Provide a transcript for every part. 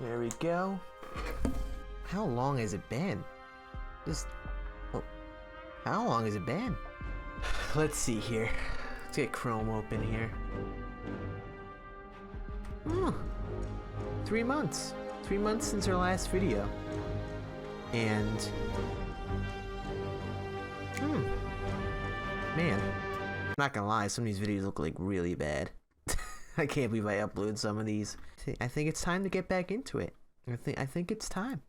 There we go. How long has it been? How long has it been? Let's see here. Let's get Chrome open here. 3 months. 3 months since our last video. And man, I'm not gonna lie, some of these videos look like really bad. I can't believe I uploaded some of these. I think it's time to get back into it. I think it's time.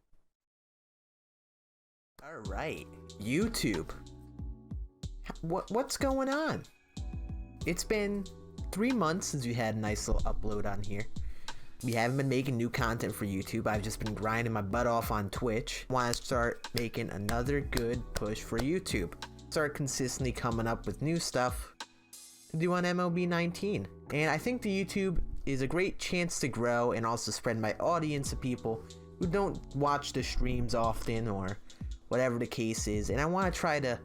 All right, YouTube. What's going on? It's been 3 months since we had a nice little upload on here. We haven't been making new content for YouTube. I've just been grinding my butt off on Twitch. Want to start making another good push for YouTube. Start consistently coming up with new stuff to do on MLB 19. And I think the YouTube is a great chance to grow and also spread my audience of people who don't watch the streams often or whatever the case is. And I want to try to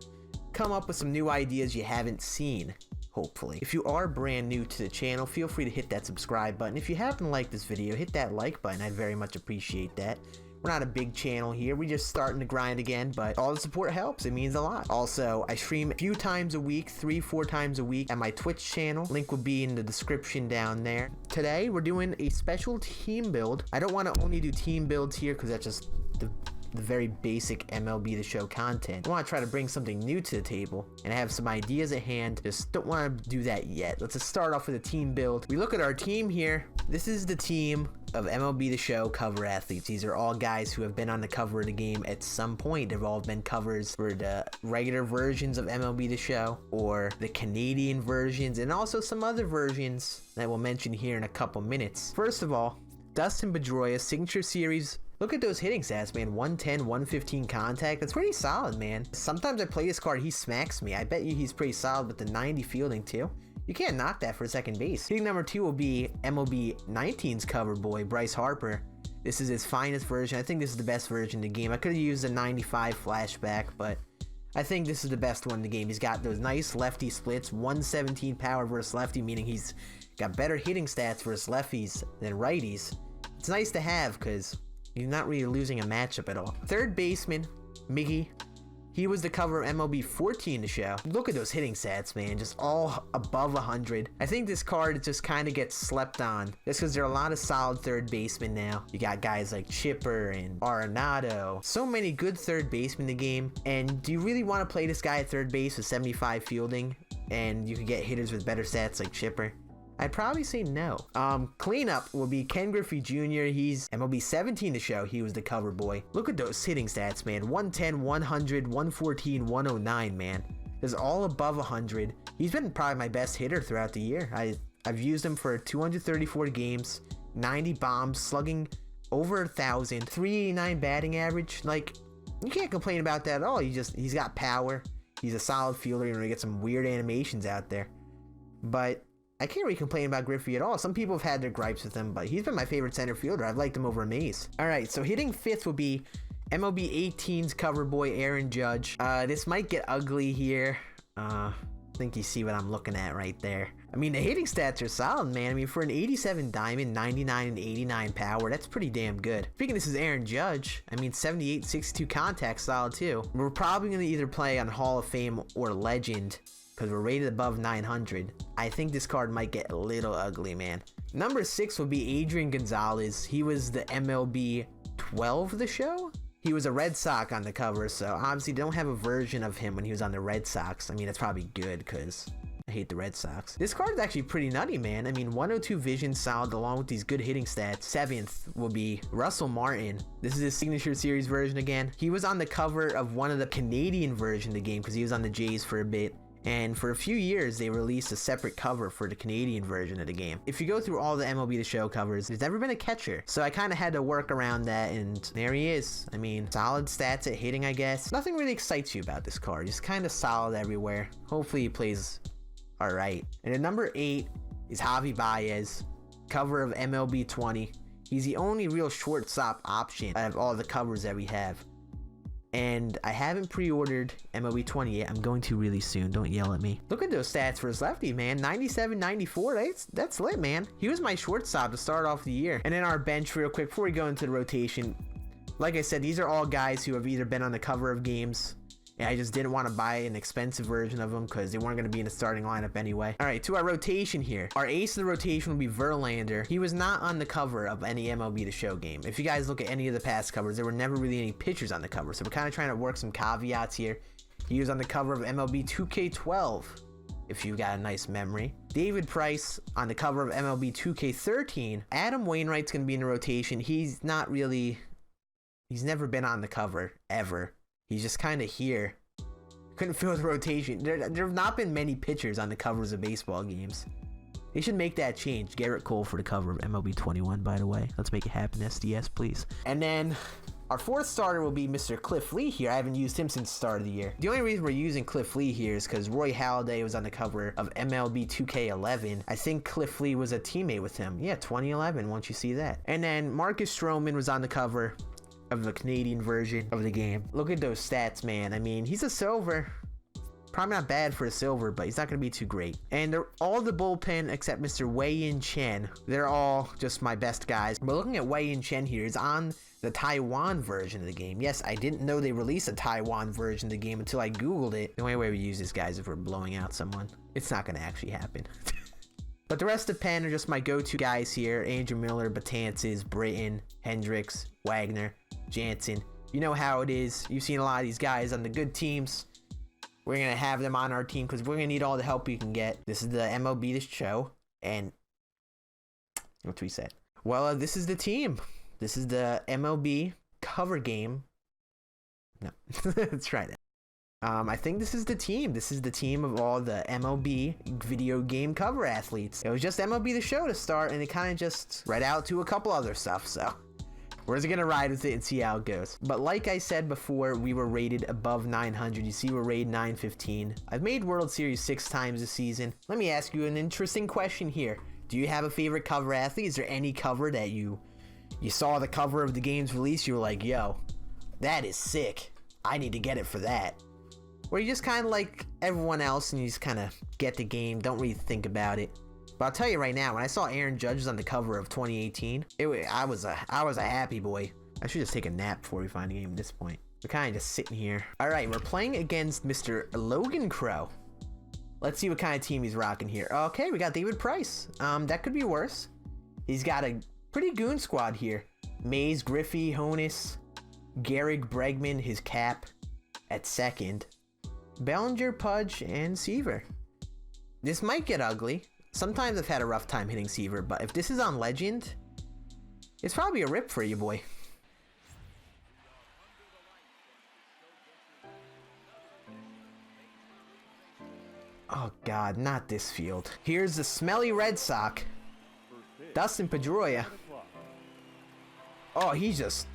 come up with some new ideas you haven't seen, hopefully. If you are brand new to the channel, feel free to hit that subscribe button. If you haven't liked this video, hit that like button. I'd very much appreciate that. We're not a big channel here. We're just starting to grind again, but all the support helps. It means a lot. Also, I stream a few times a week, 3-4 times a week at my Twitch channel. Link will be in the description down there. Today, we're doing a special team build. I don't want to only do team builds here because that's just the very basic MLB The Show content. I want to try to bring something new to the table, and I have some ideas at hand. Just don't want to do that yet. Let's just start off with a team build. We look at our team here. This is the team of MLB The Show cover athletes. These are all guys who have been on the cover of the game at some point. They've all been covers for the regular versions of MLB The Show or the Canadian versions and also some other versions that we'll mention here in a couple minutes. First of all, Dustin Pedroia, Signature Series. Look at those hitting stats, man. 110, 115 contact. That's pretty solid, man. Sometimes I play this card, he smacks me. I bet you he's pretty solid with the 90 fielding, too. You can't knock that for second base. Hitting number 2 will be MLB 19's cover boy, Bryce Harper. This is his finest version. I think this is the best version of the game. I could have used a 95 flashback, but I think this is the best one in the game. He's got those nice lefty splits, 117 power versus lefty, meaning he's got better hitting stats versus lefties than righties. It's nice to have because you're not really losing a matchup at all. Third baseman, Miggy. He was the cover of MLB 14 to show. Look at those hitting stats, man. Just all above 100. I think this card just kind of gets slept on. Just because there are a lot of solid third basemen now. You got guys like Chipper and Arenado. So many good third basemen in the game. And do you really want to play this guy at third base with 75 fielding? And you can get hitters with better stats like Chipper? I'd probably say no. Cleanup will be Ken Griffey Jr. He's MLB 17 to show. He was the cover boy. Look at those hitting stats, man. 110, 100, 114, 109, man. That's all above 100. He's been probably my best hitter throughout the year. I've used him for 234 games, 90 bombs, slugging over 1,000, 389 batting average. Like, you can't complain about that at all. He's got power. He's a solid fielder. You're gonna get some weird animations out there. But I can't really complain about Griffey at all. Some people have had their gripes with him, but he's been my favorite center fielder. I've liked him over Mays. All right, so hitting 5th will be MLB 18's cover boy, Aaron Judge. This might get ugly here. I think you see what I'm looking at right there. I mean, the hitting stats are solid, man. I mean, for an 87 diamond, 99 and 89 power, that's pretty damn good. Speaking, this is Aaron Judge. I mean, 78, 62 contact, solid too. We're probably going to either play on Hall of Fame or Legend, because we're rated above 900. I think this card might get a little ugly, man. Number 6 will be Adrian Gonzalez. He was the MLB 12 of the show? He was a Red Sox on the cover, so obviously they don't have a version of him when he was on the Red Sox. I mean, that's probably good because I hate the Red Sox. This card is actually pretty nutty, man. I mean, 102 vision, solid, along with these good hitting stats. 7th will be Russell Martin. This is his Signature Series version again. He was on the cover of one of the Canadian version of the game because he was on the Jays for a bit. And for a few years, they released a separate cover for the Canadian version of the game. If you go through all the MLB The Show covers, there's never been a catcher. So I kind of had to work around that, and there he is. I mean, solid stats at hitting, I guess. Nothing really excites you about this card. Just kind of solid everywhere. Hopefully he plays all right. And at number 8 is Javi Baez, cover of MLB 20. He's the only real shortstop option out of all the covers that we have. And I haven't pre-ordered MLB 20 yet. I'm going to really soon. Don't yell at me. Look at those stats for his lefty, man. 97, 94. That's lit, man. He was my shortstop to start off the year. And then our bench real quick before we go into the rotation. Like I said, these are all guys who have either been on the cover of games, and I just didn't want to buy an expensive version of them because they weren't going to be in the starting lineup anyway. All right, to our rotation here. Our ace of the rotation will be Verlander. He was not on the cover of any MLB The Show game. If you guys look at any of the past covers, there were never really any pitchers on the cover. So we're kind of trying to work some caveats here. He was on the cover of MLB 2K12, if you got a nice memory. David Price on the cover of MLB 2K13. Adam Wainwright's going to be in the rotation. He's never been on the cover, ever. He's just kind of here. Couldn't fill the rotation. There have not been many pitchers on the covers of baseball games. They should make that change. Garrett Cole for the cover of MLB 21, by the way. Let's make it happen, SDS, please. And then our fourth starter will be Mr. Cliff Lee here. I haven't used him since the start of the year. The only reason we're using Cliff Lee here is because Roy Halladay was on the cover of MLB 2K11. I think Cliff Lee was a teammate with him. Yeah, 2011, once you see that. And then Marcus Stroman was on the cover of the Canadian version of the game. Look at those stats, man. I mean, he's a silver. Probably not bad for a silver, but he's not going to be too great. And they're all the bullpen except Mr. Wei-Yin Chen. They're all just my best guys. But looking at Wei-Yin Chen here, is on the Taiwan version of the game. Yes, I didn't know they released a Taiwan version of the game until I Googled it. The only way we use this, guys, is if we're blowing out someone. It's not going to actually happen. But the rest of the pen are just my go-to guys here. Andrew Miller, Betances, Britton, Hendricks, Wagner, Jansen. You know how it is. You've seen a lot of these guys on the good teams. We're going to have them on our team because we're going to need all the help we can get. This is the MLB The Show. And what's we said? Well, this is the team. This is the MLB cover game. No, let's try that. I think this is the team. This is the team of all the MLB video game cover athletes. It was just MLB The Show to start, and it kind of just spread out to a couple other stuff, so we're just gonna ride with it and see how it goes. But like I said before, we were rated above 900. You see we're rated 915. I've made World Series 6 times this season. Let me ask you an interesting question here. Do you have a favorite cover athlete? Is there any cover that you saw the cover of the game's release, you were like, yo, that is sick. I need to get it for that. Or you just kind of like everyone else and you just kind of get the game, don't really think about it. But I'll tell you right now, when I saw Aaron Judge was on the cover of 2018, I was a happy boy. I should just take a nap before we find the game at this point. We're kind of just sitting here. All right, we're playing against Mr. Logan Crow. Let's see what kind of team he's rocking here. Okay, we got David Price. That could be worse. He's got a pretty goon squad here. Mays, Griffey, Honus, Gehrig, Bregman, his cap at second. Bellinger, Pudge, and Seaver. This might get ugly. Sometimes I've had a rough time hitting Seaver, but if this is on Legend, it's probably a rip for you, boy. Oh God, not this field. Here's the smelly Red Sox. Dustin Pedroia. Oh, he just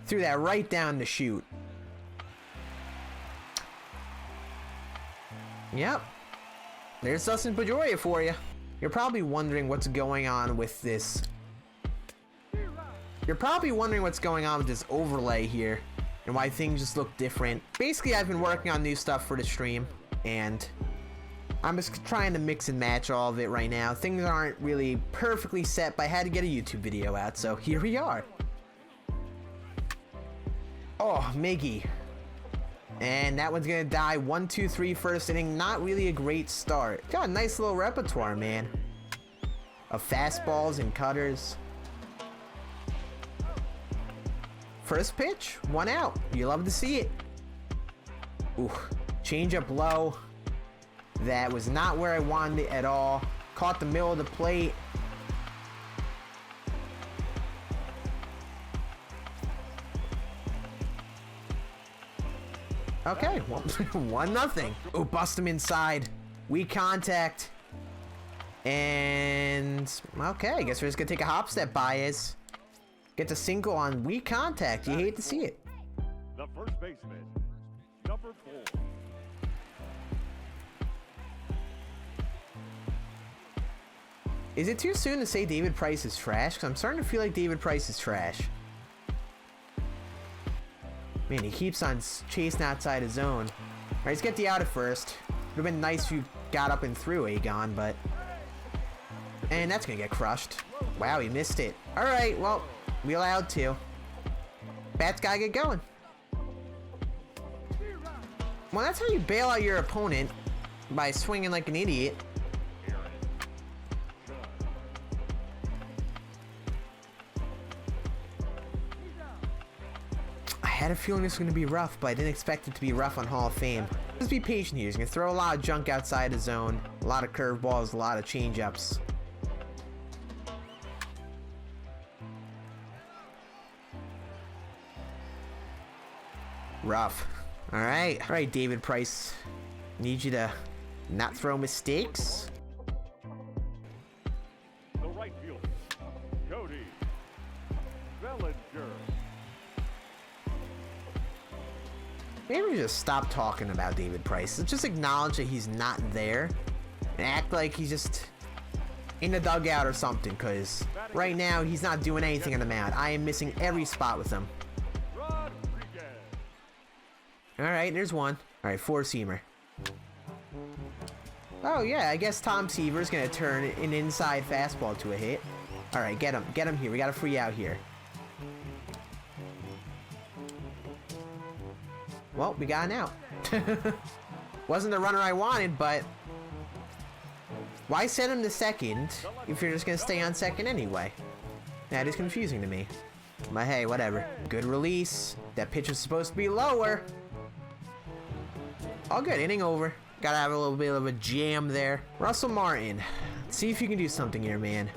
threw that right down the chute. Yep. There's Dustin Pedroia for you. You're probably wondering what's going on with this. You're probably wondering what's going on with this overlay here and why things just look different. Basically, I've been working on new stuff for the stream and I'm just trying to mix and match all of it right now. Things aren't really perfectly set, but I had to get a YouTube video out, so here we are. Oh, Miggy. And that one's gonna die. 1-2-3 first inning. Not really a great start. Got a nice little repertoire, man, of fastballs and cutters. First pitch, 1 out. You love to see it. Ooh, change up low. That was not where I wanted it at all. Caught the middle of the plate. Okay, well, 1-0. Oh, bust him inside. Weak contact. And okay, I guess we're just gonna take a hop step, Baez. Gets a single on weak contact. You hate to see it. The first baseman, number 4. Is it too soon to say David Price is trash? Because I'm starting to feel like David Price is trash. Man, he keeps on chasing outside his zone. All right, let's get the out at first. Would have been nice if you got up and threw Aegon, but... And that's gonna get crushed. Wow, he missed it. All right, well, we allowed to. Bats gotta get going. Well, that's how you bail out your opponent, by swinging like an idiot. I had a feeling this was going to be rough, but I didn't expect it to be rough on Hall of Fame. Just be patient here. He's going to throw a lot of junk outside his zone, a lot of curveballs, a lot of changeups. Rough. All right, David Price. Need you to not throw mistakes. The right fielder, Cody Bellinger. Maybe just stop talking about David Price. Let's just acknowledge that he's not there and act like he's just in the dugout or something, because right now he's not doing anything on the mound. I am missing every spot with him. All right, there's one. All right, four-seamer. Oh yeah, I guess Tom Seaver's gonna turn an inside fastball to a hit. All right, get him here. We got a free out here. Well, we got an out. Wasn't the runner I wanted, but why send him to second if you're just gonna stay on second anyway? That is confusing to me. But hey, whatever. Good release. That pitch was supposed to be lower. All good, inning over. Gotta have a little bit of a jam there. Russell Martin. Let's see if you can do something here, man.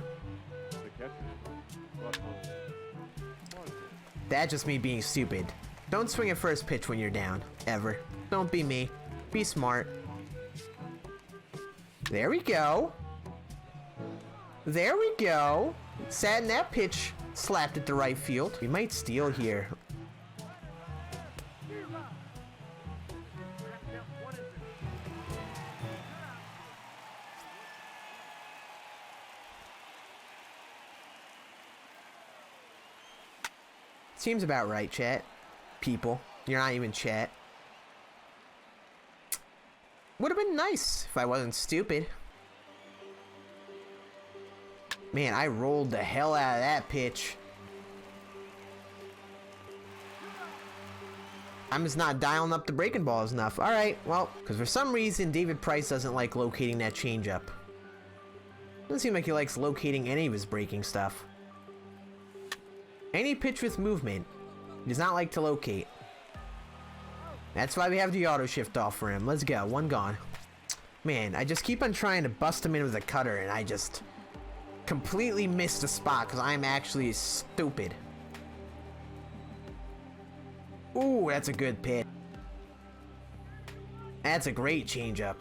That's just me being stupid. Don't swing at first pitch when you're down, ever. Don't be me. Be smart. There we go. There we go. Sat in that pitch, slapped it to right field. We might steal here. Seems about right, chat. People. You're not even chat. Would have been nice if I wasn't stupid. Man, I rolled the hell out of that pitch. I'm just not dialing up the breaking balls enough. Alright, well, because for some reason David Price doesn't like locating that changeup. Doesn't seem like he likes locating any of his breaking stuff. Any pitch with movement, he does not like to locate. That's why we have the auto shift off for him. Let's go. One gone. Man, I just keep on trying to bust him in with a cutter, and I just completely missed the spot because I'm actually stupid. Ooh, that's a good pitch. That's a great changeup.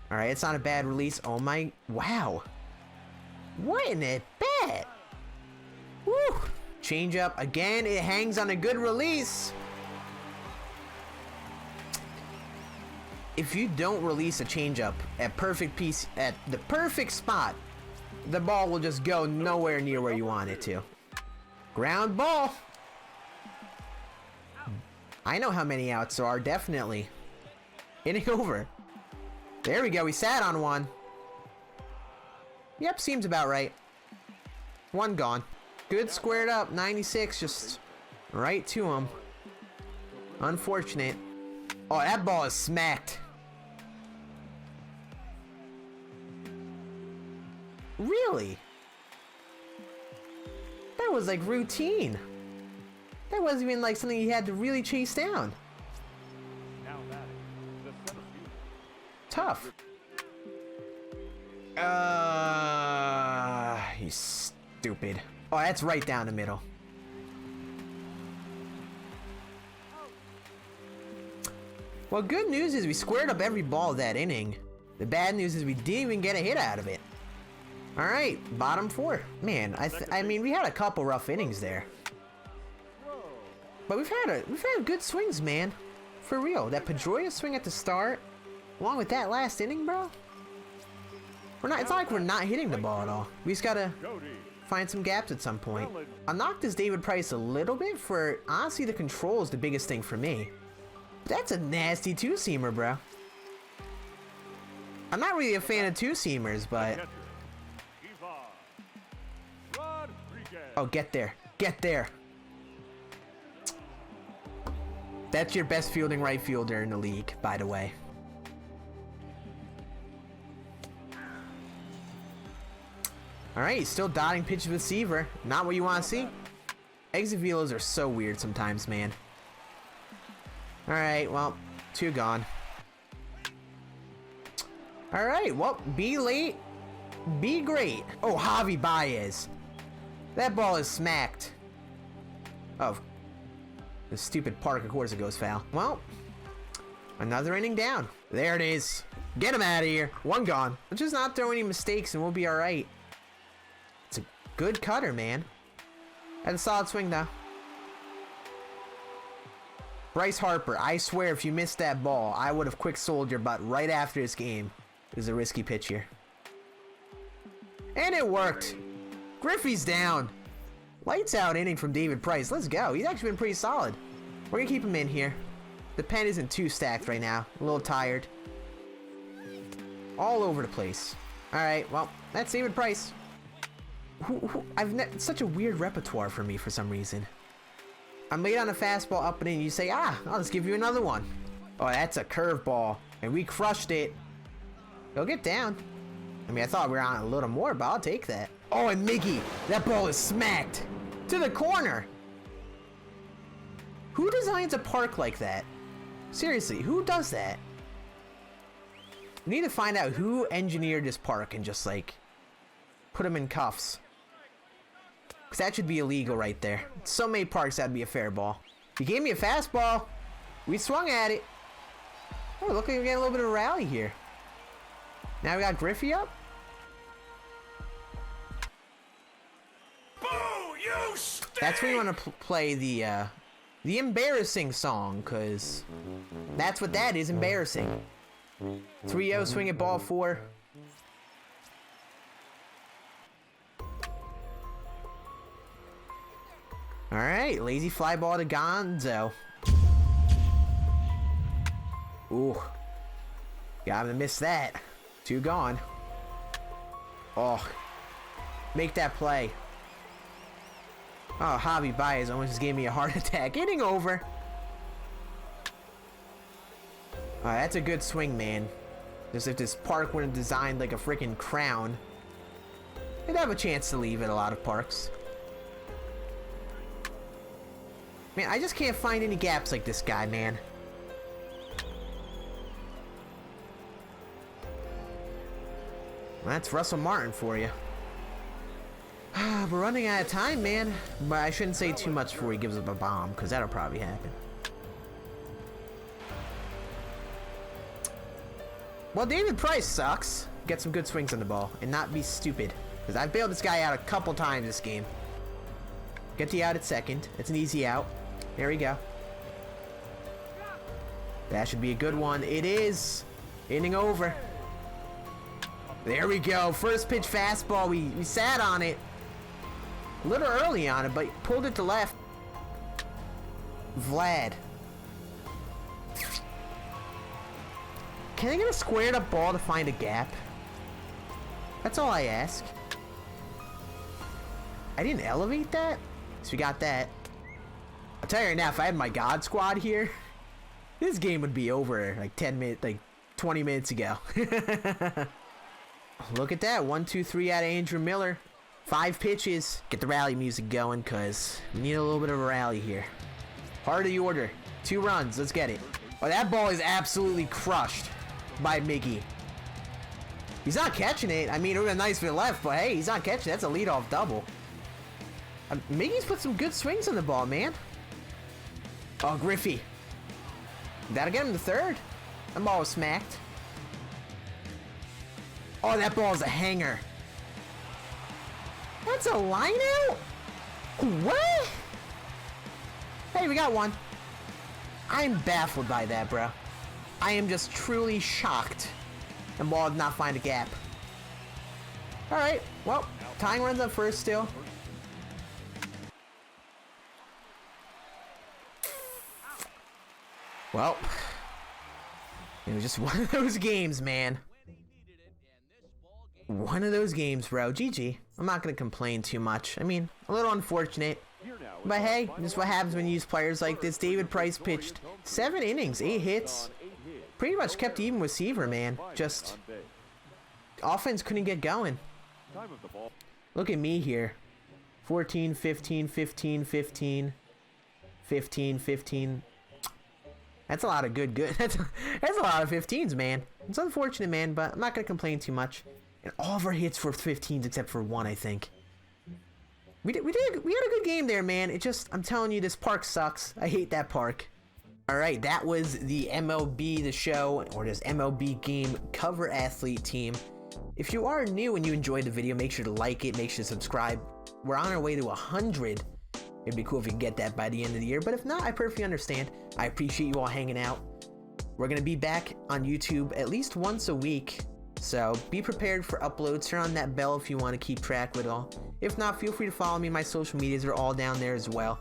All right, it's not a bad release. Oh my, wow. What in the bat? Woo! Changeup again. It hangs on a good release. If you don't release a changeup at the perfect spot, the ball will just go nowhere near where you want it to. Ground ball. I know how many outs there are. Definitely. Inning over. There we go. We sat on one. Yep, seems about right. One gone. Good squared up. 96, just right to him. Unfortunate. Oh, that ball is smacked. Really? That was like routine. That wasn't even like something he had to really chase down. Tough. He's stupid. Oh, that's right down the middle. Well, good news is we squared up every ball that inning. The bad news is we didn't even get a hit out of it. All right, bottom four. Man, I mean, we had a couple rough innings there. But we've had good swings, man. For real. That Pedroia swing at the start, along with that last inning, bro. It's not like we're not hitting the ball at all. We just gotta find some gaps at some point. I knocked this David Price a little bit for, honestly, the control is the biggest thing for me. That's a nasty two-seamer, bro. I'm not really a fan of two-seamers, but... Oh, get there. Get there. That's your best fielding right fielder in the league, by the way. Alright, he's still dotting pitch receiver. Not what you want to see. Exit velos are so weird sometimes, man. Alright, well, 2 gone. Alright, well, be late, be great. Oh, Javi Baez. That ball is smacked. Oh, the stupid Park, of course it goes foul. Well, another inning down. There it is. Get him out of here. 1 gone. Let's just not throw any mistakes and we'll be alright. It's a good cutter, man. Had a solid swing, though. Bryce Harper, I swear if you missed that ball, I would have quick sold your butt right after this game. It was a risky pitch here. And it worked. Griffey's down. Lights out inning from David Price. Let's go. He's actually been pretty solid. We're going to keep him in here. The pen isn't too stacked right now. A little tired. All over the place. Alright, well, that's David Price. It's such a weird repertoire for me for some reason. I'm late on a fastball up and in. You say, I'll just give you another one. Oh, that's a curveball. And we crushed it. Go get down. I mean, I thought we were on a little more, but I'll take that. Oh, and Miggy, that ball is smacked to the corner. Who designs a park like that? Seriously, who does that? We need to find out who engineered this park and just, like, put him in cuffs. Because that should be illegal right there. So many parks, that'd be a fair ball. He gave me a fastball. We swung at it. Oh, look like we're getting a little bit of a rally here. Now we got Griffey up. That's when you want to play the embarrassing song, because that's what that is, embarrassing. 3-0, swing at ball 4. Alright, lazy fly ball to Gonzo. Ooh. Gotta miss that. 2 gone. Oh. Make that play. Oh, Javi Baez almost just gave me a heart attack. Inning over. That's a good swing, man. Just if this park weren't designed like a freaking crown, it'd have a chance to leave at a lot of parks. Man, I just can't find any gaps like this guy, man. Well, that's Russell Martin for you. We're running out of time, man. But I shouldn't say too much before he gives up a bomb, because that'll probably happen. Well, David Price sucks. Get some good swings on the ball and not be stupid. Because I've bailed this guy out a couple times this game. Get the out at second. It's an easy out. There we go. That should be a good one. It is. Inning over. There we go. First pitch fastball. We sat on it. A little early on it, but pulled it to left. Vlad. Can I get a squared up ball to find a gap? That's all I ask. I didn't elevate that? So we got that. I'll tell you right now, if I had my God squad here, this game would be over like 20 minutes ago. Look at that. 1, 2, 3 out of Andrew Miller. 5 pitches. Get the rally music going, because we need a little bit of a rally here. Heart of the order. 2 runs. Let's get it. Oh, that ball is absolutely crushed by Miggy. He's not catching it. I mean, it would have been nice if it left, but hey, he's not catching it. That's a leadoff double. Miggy's put some good swings on the ball, man. Oh, Griffey. That'll get him to third. That ball was smacked. Oh, that ball is a hanger. That's a line out? What? Hey, we got one. I'm baffled by that, bro. I am just truly shocked. The ball did not find a gap. All right. Well, tying runs up first still. Well, it was just one of those games, man. One of those games, bro. GG. I'm not going to complain too much. I mean, a little unfortunate. But hey, this is what happens when you use players like this. David Price pitched 7 innings, 8 hits. Pretty much kept even with Seaver, man. Just, offense couldn't get going. Look at me here. 14, 15, 15, 15, 15, 15. That's a lot of good. That's a lot of 15s, man. It's unfortunate, man, but I'm not going to complain too much. And all of our hits were 15s except for one, I think. We had a good game there, man. It just, I'm telling you, this park sucks. I hate that park. All right, that was the MLB The Show, or this MLB Game cover athlete team. If you are new and you enjoyed the video, make sure to like it, make sure to subscribe. We're on our way to 100. It'd be cool if we could get that by the end of the year, but if not, I perfectly understand. I appreciate you all hanging out. We're gonna be back on YouTube at least once a week, so be prepared for uploads. Turn on that bell if you want to keep track with it all. If not, feel free to follow me. My social medias are all down there as well.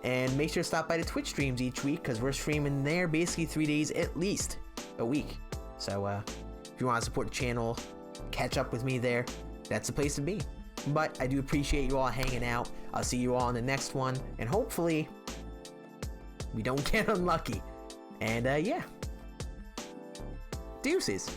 And make sure to stop by the Twitch streams each week, because we're streaming there basically 3 days at least a week. So if you want to support the channel, catch up with me there, that's the place to be. But I do appreciate you all hanging out. I'll see you all in the next one, and hopefully we don't get unlucky. And yeah, deuces.